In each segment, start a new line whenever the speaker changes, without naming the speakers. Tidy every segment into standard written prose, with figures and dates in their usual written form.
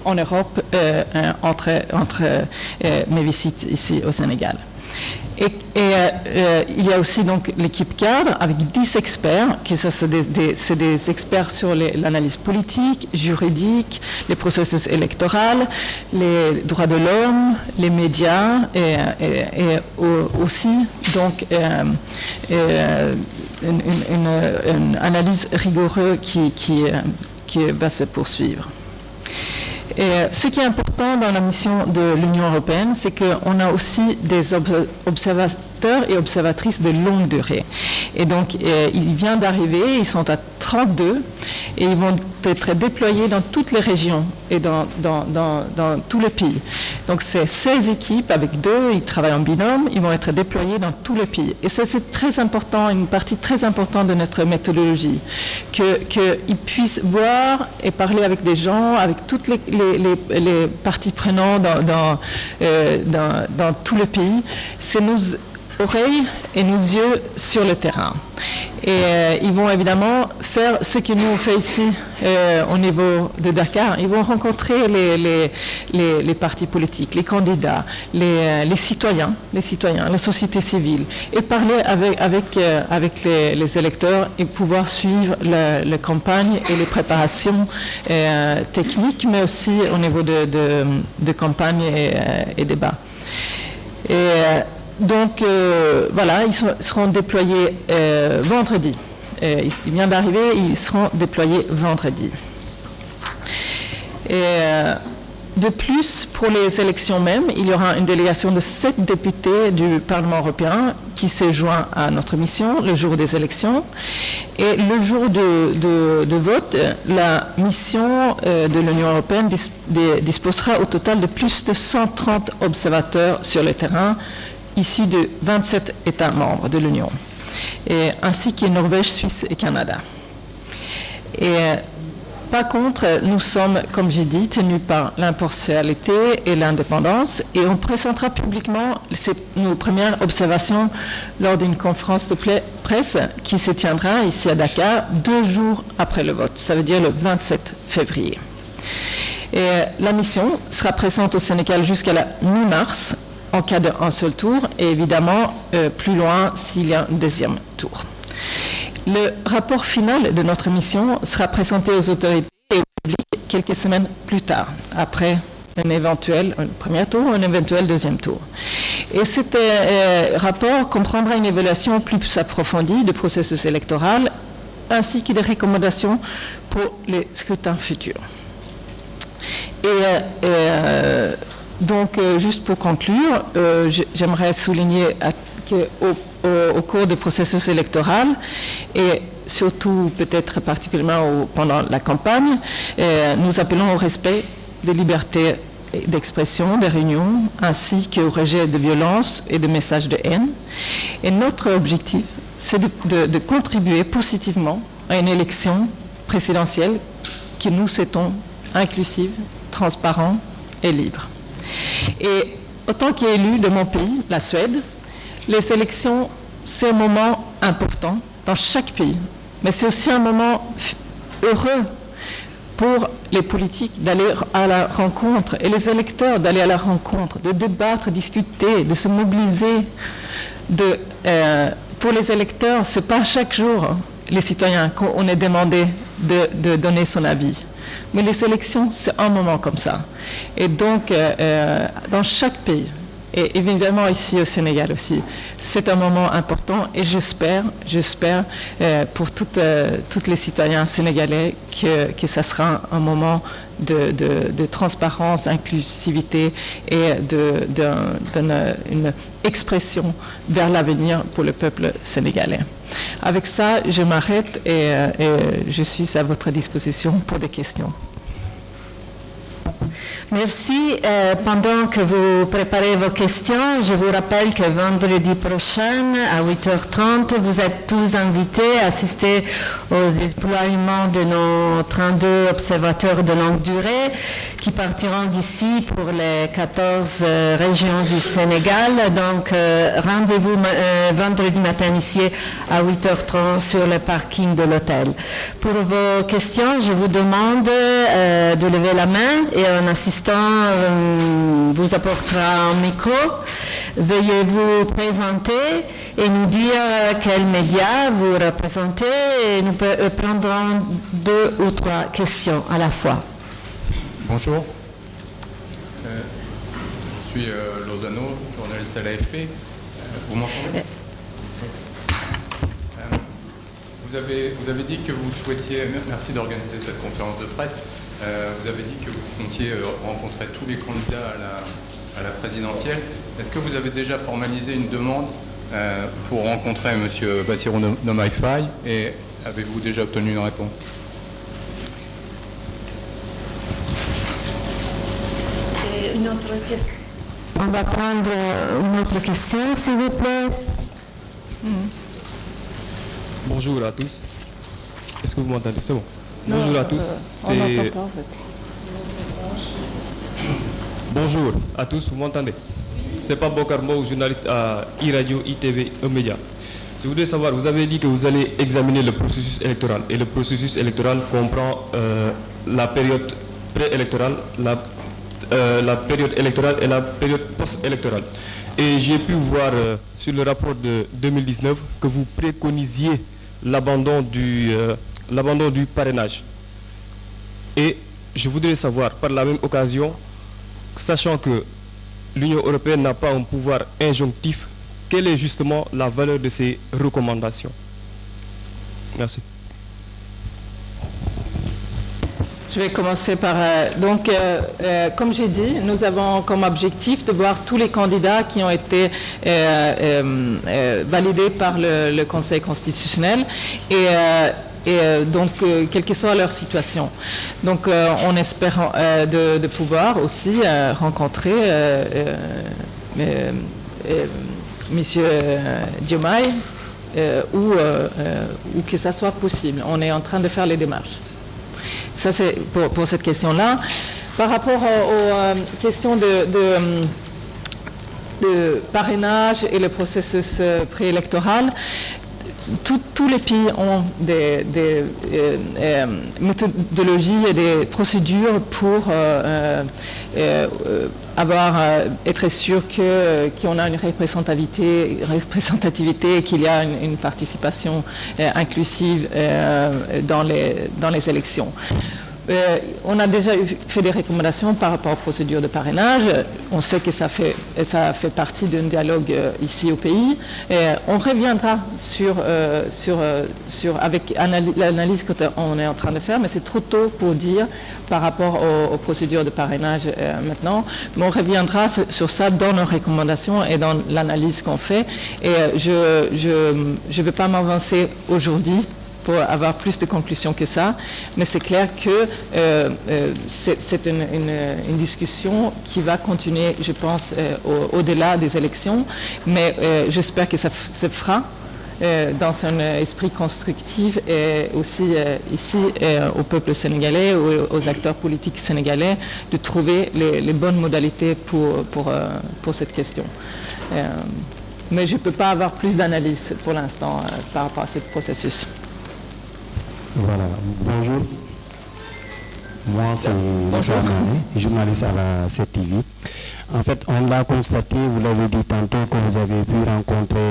en Europe entre mes visites ici au Sénégal. Il y a aussi donc l'équipe cadre avec 10 experts, qui c'est des experts sur l'analyse politique, juridique, les processus électoraux, les droits de l'homme, les médias et aussi donc une analyse rigoureuse qui va se poursuivre. Et ce qui est important dans la mission de l'Union européenne, c'est qu'on a aussi des observateurs et observatrices de longue durée. Et donc, il vient d'arriver, ils sont à 32, et ils vont être déployés dans toutes les régions et dans tous les pays. Donc, c'est 16 équipes avec 2, ils travaillent en binôme, ils vont être déployés dans tous les pays. Et ça, c'est très important, une partie très importante de notre méthodologie, qu'ils puissent voir et parler avec des gens, avec toutes les parties prenantes dans tous les pays. C'est nos oreilles et nos yeux sur le terrain. Et ils vont évidemment faire ce que nous on fait ici au niveau de Dakar. Ils vont rencontrer les partis politiques, les candidats, les citoyens, la société civile, et parler avec les électeurs et pouvoir suivre la campagne et les préparations techniques, mais aussi au niveau de campagne et débat. Donc, voilà, ils seront déployés vendredi. Il vient d'arriver, ils seront déployés vendredi. Et de plus, pour les élections même, il y aura une délégation de 7 députés du Parlement européen qui se joint à notre mission le jour des élections. Et le jour de vote, la mission de l'Union européenne disposera au total de plus de 130 observateurs sur le terrain, issus de 27 États membres de l'Union, ainsi que Norvège, Suisse et Canada. Et par contre, nous sommes, comme j'ai dit, tenus par l'impartialité et l'indépendance, et on présentera publiquement nos premières observations lors d'une conférence de presse qui se tiendra ici à Dakar 2 jours après le vote, ça veut dire le 27 février. Et la mission sera présente au Sénégal jusqu'à la mi-mars, en cas d'un seul tour, et évidemment plus loin s'il y a un deuxième tour. Le rapport final de notre mission sera présenté aux autorités et au public quelques semaines plus tard, après un premier tour ou un éventuel deuxième tour. Et cet rapport comprendra une évaluation plus approfondie du processus électoral, ainsi que des recommandations pour les scrutins futurs. Donc, juste pour conclure, j'aimerais souligner qu'au cours du processus électoral, et surtout peut-être particulièrement pendant la campagne, nous appelons au respect des libertés d'expression, des réunions, ainsi qu'au rejet de violences et de messages de haine. Et notre objectif, c'est de contribuer positivement à une élection présidentielle que nous souhaitons inclusive, transparente et libre. Et autant qu'élu de mon pays, la Suède, les élections, c'est un moment important dans chaque pays, mais c'est aussi un moment heureux pour les politiques d'aller à la rencontre et les électeurs d'aller à la rencontre, de débattre, discuter, de se mobiliser. Pour les électeurs, c'est pas chaque jour, les citoyens, qu'on est demandé de donner son avis. Mais les élections, c'est un moment comme ça. Et donc, dans chaque pays, et évidemment ici au Sénégal aussi, c'est un moment important, et j'espère pour tous les citoyens sénégalais que ça sera un moment de transparence, d'inclusivité et d'une expression vers l'avenir pour le peuple sénégalais. Avec ça, je m'arrête et je suis à votre disposition pour des questions.
Merci. Pendant que vous préparez vos questions, je vous rappelle que vendredi prochain, à 8h30, vous êtes tous invités à assister au déploiement de nos 32 observateurs de longue durée qui partiront d'ici pour les 14 régions du Sénégal. Donc, rendez-vous vendredi matin ici à 8h30 sur le parking de l'hôtel. Pour vos questions, je vous demande de lever la main et un assistant vous apportera un micro. Veuillez vous présenter et nous dire quels médias vous représentez et nous prendrons 2 ou 3 questions à la fois.
Bonjour, je suis Lozano, journaliste à l'AFP. Vous m'entendez? Vous avez dit que vous souhaitiez, merci d'organiser cette conférence de presse, vous avez dit que vous comptiez rencontrer tous les candidats à la présidentielle. Est-ce que vous avez déjà formalisé une demande pour rencontrer M. Bassirou Diomaye Faye et avez-vous déjà obtenu une réponse?
Une autre question. On va prendre une autre question, s'il vous plaît.
Bonjour à tous. Est-ce que vous m'entendez? C'est bon.
Non,
bonjour à tous.
On n'entend pas, en fait.
Bonjour à tous, vous m'entendez? C'est pas Bokarmo, journaliste à e-radio, ITV, E-Média. Je voudrais savoir, vous avez dit que vous allez examiner le processus électoral. Et le processus électoral comprend la période préélectorale, la période électorale et la période post-électorale. Et j'ai pu voir sur le rapport de 2019 que vous préconisiez l'abandon du parrainage. Et je voudrais savoir, par la même occasion, sachant que l'Union européenne n'a pas un pouvoir injonctif, quelle est justement la valeur de ces recommandations? Merci.
Je vais commencer par... comme j'ai dit, nous avons comme objectif de voir tous les candidats qui ont été validés par le Conseil constitutionnel quelle que soit leur situation. Donc, on espère de pouvoir aussi rencontrer M. Diomaye ou que ça soit possible. On est en train de faire les démarches. Ça, c'est pour cette question-là. Par rapport aux questions de parrainage et le processus préélectoral, tous les pays ont des méthodologies et des procédures pour être sûr qu'on a une représentativité et qu'il y a une participation inclusive dans les élections. On a déjà fait des recommandations par rapport aux procédures de parrainage. On sait que ça fait partie d'un dialogue ici au pays. On reviendra avec l'analyse qu'on est en train de faire, mais c'est trop tôt pour dire par rapport aux procédures de parrainage maintenant. Mais on reviendra sur ça dans nos recommandations et dans l'analyse qu'on fait. Et je ne vais pas m'avancer aujourd'hui pour avoir plus de conclusions que ça, mais c'est clair que c'est une discussion qui va continuer, je pense, au-delà des élections, mais j'espère que ça se fera dans un esprit constructif et aussi ici au peuple sénégalais, aux acteurs politiques sénégalais, de trouver les bonnes modalités pour cette question. Mais je ne peux pas avoir plus d'analyse pour l'instant par rapport à ce processus.
Voilà, bonjour. Moi, c'est Moussa Mané, journaliste à la CTV. En fait, on l'a constaté, vous l'avez dit tantôt, que vous avez pu rencontrer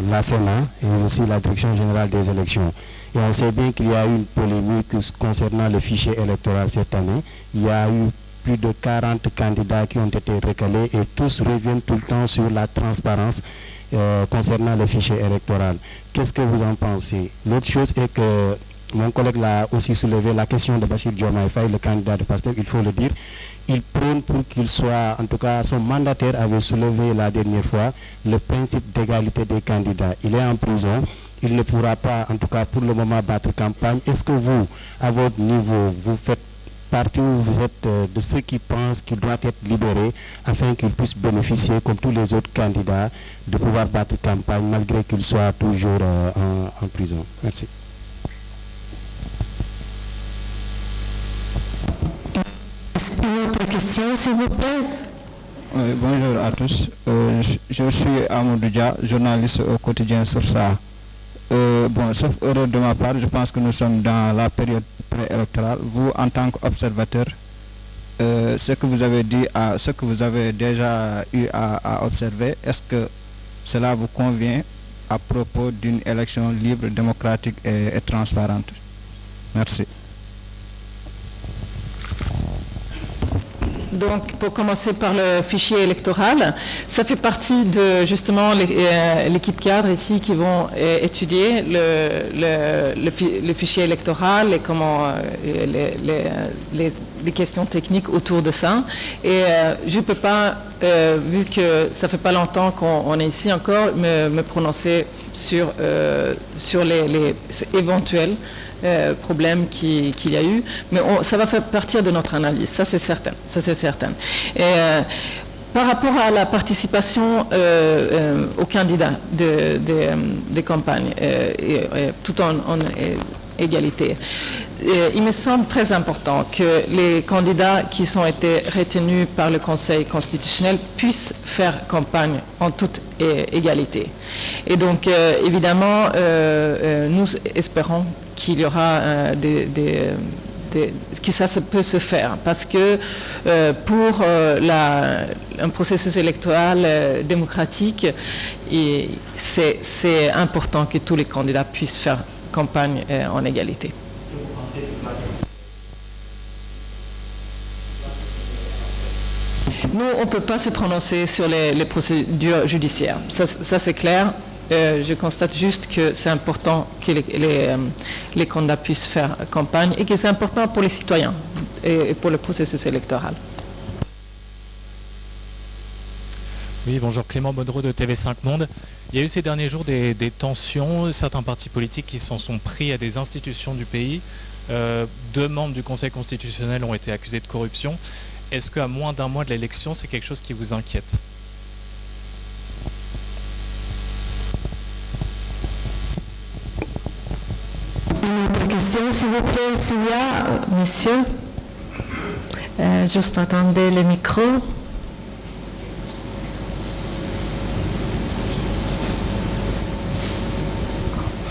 la Sénat et aussi la Direction générale des élections. Et on sait bien qu'il y a eu une polémique concernant le fichier électoral cette année. Il y a eu plus de 40 candidats qui ont été recalés et tous reviennent tout le temps sur la transparence concernant le fichier électoral. Qu'est-ce que vous en pensez? L'autre chose est que mon collègue l'a aussi soulevé la question de Bassirou Diomaye Faye, le candidat de PASTEF, il faut le dire. Il prône pour qu'il soit, en tout cas son mandataire avait soulevé la dernière fois le principe d'égalité des candidats. Il est en prison, il ne pourra pas, en tout cas pour le moment, battre campagne. Est-ce que vous, à votre niveau, vous faites parti où vous êtes de ceux qui pensent qu'il doit être libéré afin qu'il puisse bénéficier, comme tous les autres candidats, de pouvoir battre campagne malgré qu'il soit toujours en prison. Merci.
Une autre question, s'il vous plaît.
Oui, bonjour à tous. Je suis Amadou Dia, journaliste au quotidien Source.A. Sauf erreur de ma part, je pense que nous sommes dans la période préélectorale. Vous, en tant qu'observateur, ce que vous avez dit, ce que vous avez déjà eu à observer, est-ce que cela vous convient à propos d'une élection libre, démocratique et transparente? Merci.
Donc, pour commencer par le fichier électoral, ça fait partie de justement l'équipe cadre ici qui vont étudier le fichier électoral et comment les questions techniques autour de ça. Et je ne peux pas, vu que ça fait pas longtemps qu'on est ici encore, me prononcer sur les éventuels problèmes qu'il y a eu, mais ça va faire partie de notre analyse, ça c'est certain. Et, par rapport à la participation aux candidats des campagnes, tout en égalité, il me semble très important que les candidats qui ont été retenus par le Conseil constitutionnel puissent faire campagne en toute égalité. Et donc, évidemment, nous espérons qu'il y aura que ça peut se faire, parce que pour un processus électoral démocratique, c'est important que tous les candidats puissent faire campagne en égalité. Nous, on ne peut pas se prononcer sur les procédures judiciaires, ça c'est clair. Je constate juste que c'est important que les candidats puissent faire campagne et que c'est important pour les citoyens et pour le processus électoral.
Oui, bonjour, Clément Baudreau de TV5 Monde. Il y a eu ces derniers jours des tensions, certains partis politiques qui s'en sont pris à des institutions du pays. 2 membres du Conseil constitutionnel ont été accusés de corruption. Est-ce qu'à moins d'un mois de l'élection, c'est quelque chose qui vous inquiète ?
Une autre question, s'il vous plaît, s'il y a, monsieur. Juste attendez le micro.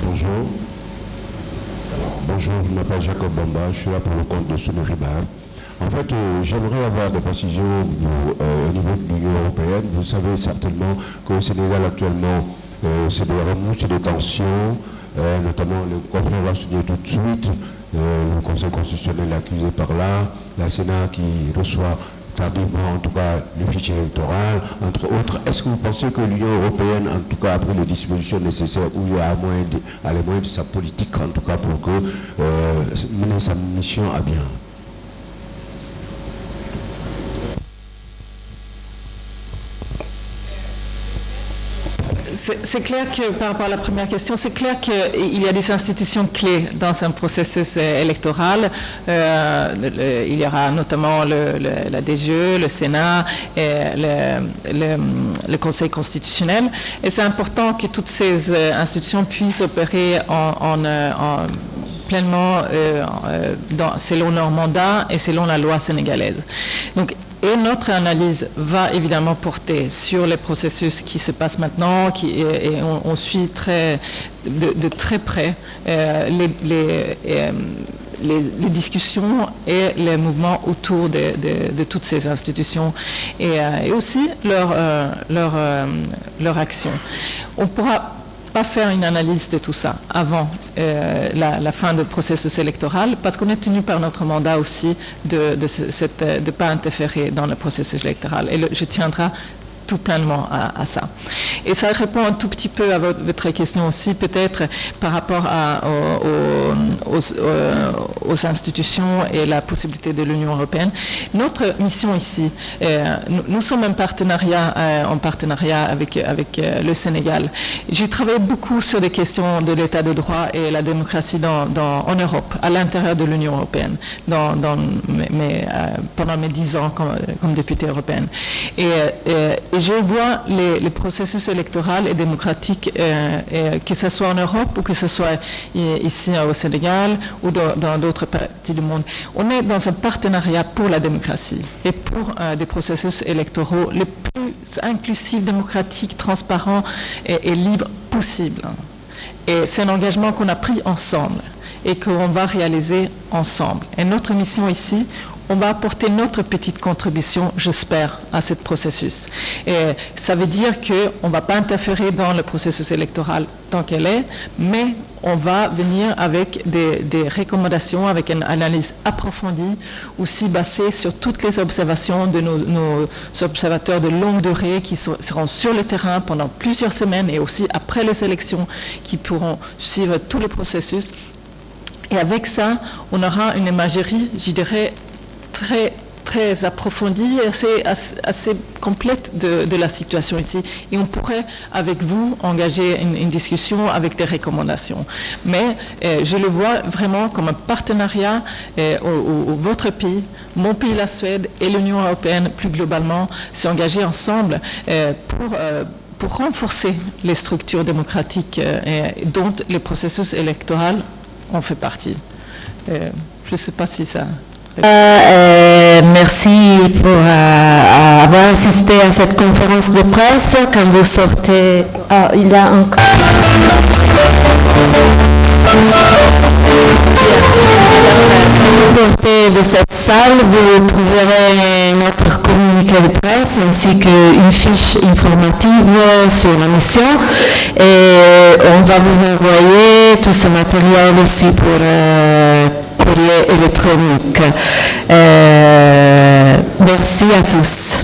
Bonjour. Bonjour, je m'appelle Jacob Bamba, je suis là pour le compte de Sunuribar. En fait, j'aimerais avoir des précisions au niveau de l'Union européenne. Vous savez certainement qu'au Sénégal actuellement, c'est des remous, des tensions, notamment le confrère va signer tout de suite, le Conseil constitutionnel est accusé par là, la Sénat qui reçoit tardivement en tout cas le fichier électoral, entre autres. Est-ce que vous pensez que l'Union européenne, en tout cas, a pris les dispositions nécessaires ou il y a les moyens de sa politique, en tout cas, pour que mener sa mission à bien?
C'est clair que, par rapport à la première question, c'est clair qu'il y a des institutions clés dans un processus électoral. Il y aura notamment la DGE, le Sénat, et le Conseil constitutionnel. Et c'est important que toutes ces institutions puissent opérer pleinement selon leur mandat et selon la loi sénégalaise. Donc, et notre analyse va évidemment porter sur les processus qui se passent maintenant, et on suit de très près les discussions et les mouvements autour de toutes ces institutions et aussi leur action. On pourra pas faire une analyse de tout ça avant la fin du processus électoral, parce qu'on est tenu par notre mandat aussi de ne pas interférer dans le processus électoral. Et je tiendrai tout pleinement à ça. Et ça répond un tout petit peu à votre question aussi, peut-être par rapport aux institutions et la possibilité de l'Union européenne. Notre mission ici, nous sommes en partenariat avec le Sénégal. J'ai travaillé beaucoup sur des questions de l'état de droit et la démocratie en Europe, à l'intérieur de l'Union européenne, pendant mes 10 ans comme députée européenne. Et je vois les processus électoraux et démocratiques, que ce soit en Europe ou que ce soit ici au Sénégal ou dans d'autres parties du monde. On est dans un partenariat pour la démocratie et pour des processus électoraux les plus inclusifs, démocratiques, transparents et libres possibles. Et c'est un engagement qu'on a pris ensemble et qu'on va réaliser ensemble. Et notre mission ici, on va apporter notre petite contribution, j'espère, à ce processus. Et ça veut dire qu'on ne va pas interférer dans le processus électoral tant qu'elle est, mais on va venir avec des recommandations, avec une analyse approfondie, aussi basée sur toutes les observations de nos observateurs de longue durée qui seront sur le terrain pendant plusieurs semaines et aussi après les élections, qui pourront suivre tout le processus. Et avec ça, on aura une imagerie, je dirais, très approfondie et assez complète de la situation ici. Et on pourrait, avec vous, engager une discussion avec des recommandations. Mais je le vois vraiment comme un partenariat où votre pays, mon pays, la Suède, et l'Union européenne, plus globalement, s'engager ensemble pour renforcer les structures démocratiques dont le processus électoral en fait partie. Je ne sais pas si ça...
Merci pour avoir assisté à cette conférence de presse. Quand vous sortez, il y a encore... Quand vous sortez de cette salle, vous trouverez notre communiqué de presse ainsi qu'une fiche informative sur la mission. Et on va vous envoyer tout ce matériel aussi pour courrier électronique. Merci à tous.